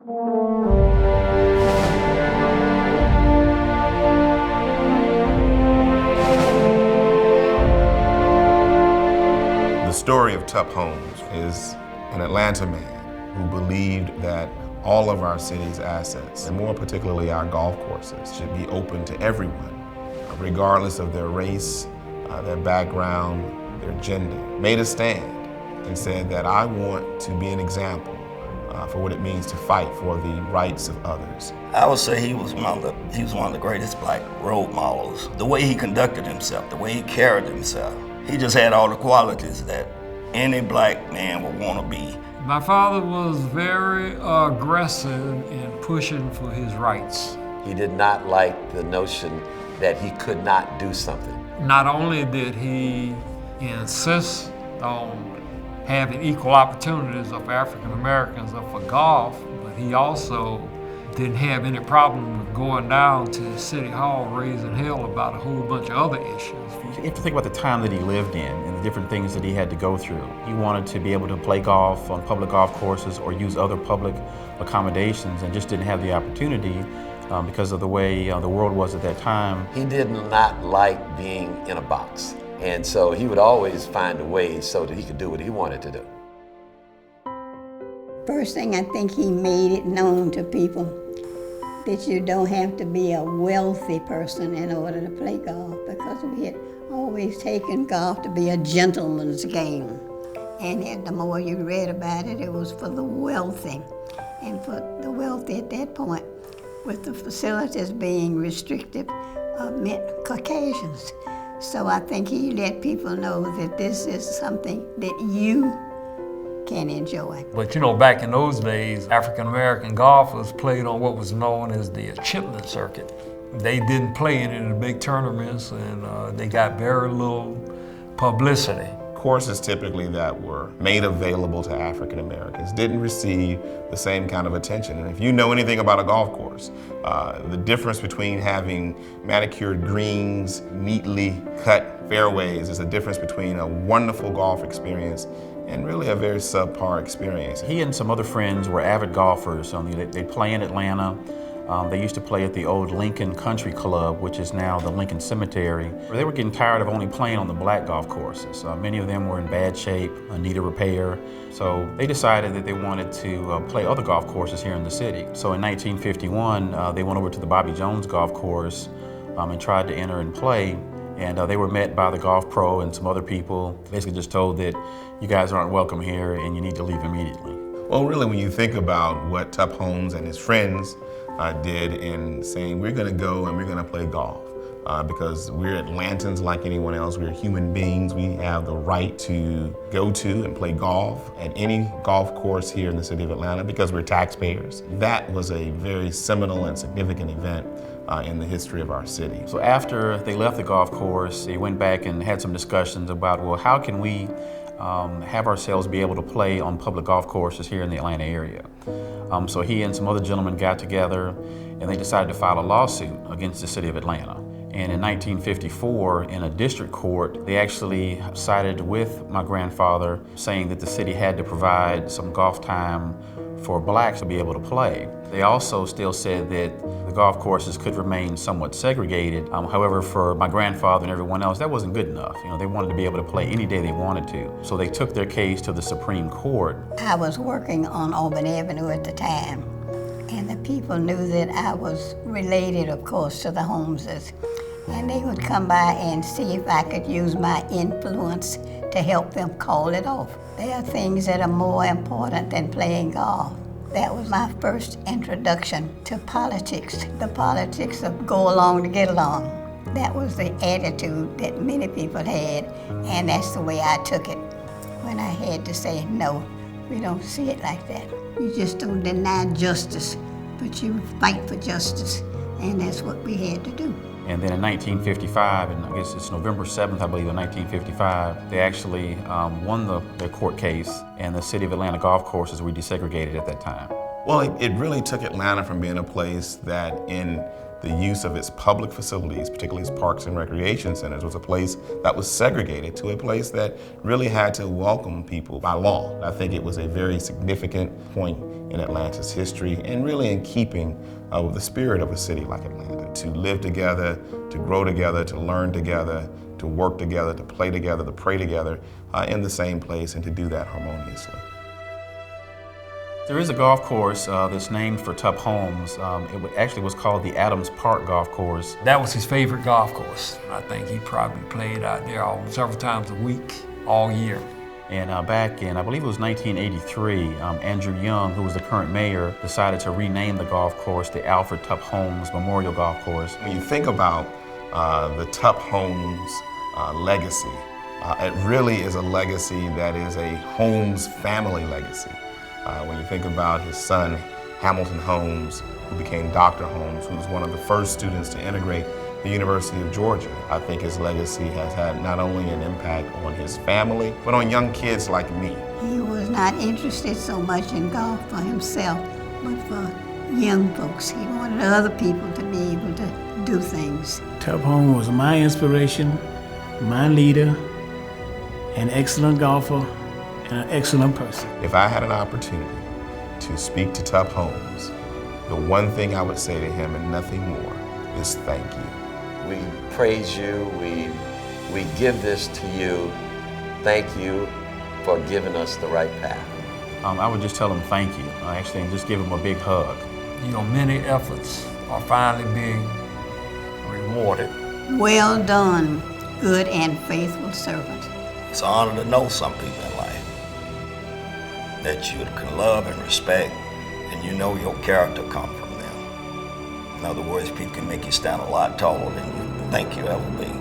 The story of Tup Holmes is an Atlanta man who believed that all of our city's assets, and more particularly our golf courses, should be open to everyone, regardless of their race, their background, their gender. Made a stand and said that I want to be an example for what it means to fight for the rights of others. I would say he was one of the greatest black role models. The way he conducted himself, the way he carried himself, he just had all the qualities that any black man would want to be. My father was very aggressive in pushing for his rights. He did not like the notion that he could not do something. Not only did he insist on having equal opportunities of African Americans for golf, but he also didn't have any problem with going down to City Hall raising hell about a whole bunch of other issues. You have to think about the time that he lived in and the different things that he had to go through. He wanted to be able to play golf on public golf courses or use other public accommodations and just didn't have the opportunity because of the way the world was at that time. He did not like being in a box. And so he would always find a way so that he could do what he wanted to do. First thing, I think he made it known to people that you don't have to be a wealthy person in order to play golf, because we had always taken golf to be a gentleman's game. And the more you read about it, it was for the wealthy. And for the wealthy at that point, with the facilities being restrictive, meant Caucasians. So I think he let people know that this is something that you can enjoy. But you know, back in those days, African American golfers played on what was known as the Chitlin circuit. They didn't play in any of the big tournaments, and they got very little publicity. Courses typically that were made available to African Americans didn't receive the same kind of attention. And if you know anything about a golf course, the difference between having manicured greens, neatly cut fairways is a difference between a wonderful golf experience and really a very subpar experience. He and some other friends were avid golfers. They play in Atlanta. They used to play at the old Lincoln Country Club, which is now the Lincoln Cemetery. They were getting tired of only playing on the black golf courses. Many of them were in bad shape, needed repair. So they decided that they wanted to play other golf courses here in the city. So in 1951, they went over to the Bobby Jones golf course and tried to enter and play. And they were met by the golf pro and some other people, basically just told that you guys aren't welcome here and you need to leave immediately. Well, really, when you think about what Tup Holmes and his friends did in saying, we're gonna go and we're gonna play golf, because we're Atlantans like anyone else. We're human beings. We have the right to go to and play golf at any golf course here in the city of Atlanta because we're taxpayers. That was a very seminal and significant event in the history of our city. So after they left the golf course, they went back and had some discussions about, well, how can we have ourselves be able to play on public golf courses here in the Atlanta area. So he and some other gentlemen got together and they decided to file a lawsuit against the city of Atlanta. And in 1954, in a district court, they actually sided with my grandfather, saying that the city had to provide some golf time for blacks to be able to play. They also still said that the golf courses could remain somewhat segregated. However, for my grandfather and everyone else, that wasn't good enough. You know, they wanted to be able to play any day they wanted to. So they took their case to the Supreme Court. I was working on Auburn Avenue at the time, and the people knew that I was related, of course, to the Holmeses. And they would come by and see if I could use my influence to help them call it off. There are things that are more important than playing golf. That was my first introduction to politics, the politics of go along to get along. That was the attitude that many people had, and that's the way I took it. When I had to say, no, we don't see it like that. You just don't deny justice, but you fight for justice, and that's what we had to do. And then in 1955, and I guess it's November 7th, I believe, in 1955, they actually won their court case, and the city of Atlanta golf courses were desegregated at that time. Well, it really took Atlanta from being a place that in the use of its public facilities, particularly its parks and recreation centers, was a place that was segregated to a place that really had to welcome people by law. I think it was a very significant point in Atlanta's history and really in keeping with the spirit of a city like Atlanta, to live together, to grow together, to learn together, to work together, to play together, to pray together in the same place, and to do that harmoniously. There is a golf course that's named for Tup Holmes. Actually was called the Adams Park Golf Course. That was his favorite golf course. I think he probably played out there several times a week, all year. And back in, I believe it was 1983, Andrew Young, who was the current mayor, decided to rename the golf course the Alfred Tup Holmes Memorial Golf Course. When you think about the Tup Holmes legacy, it really is a legacy that is a Holmes family legacy. When you think about his son, Hamilton Holmes, who became Dr. Holmes, who was one of the first students to integrate the University of Georgia, I think his legacy has had not only an impact on his family, but on young kids like me. He was not interested so much in golf for himself, but for young folks. He wanted other people to be able to do things. Tup Holmes was my inspiration, my leader, an excellent golfer, and an excellent person. If I had an opportunity to speak to Tup Holmes, the one thing I would say to him and nothing more is thank you. We praise you, we give this to you. Thank you for giving us the right path. I would just tell him thank you, actually, and just give him a big hug. You know, many efforts are finally being rewarded. Well done, good and faithful servant. It's an honor to know some people in life that you can love and respect, and you know your character comes from them. In other words, people can make you stand a lot taller than you think you'll ever be.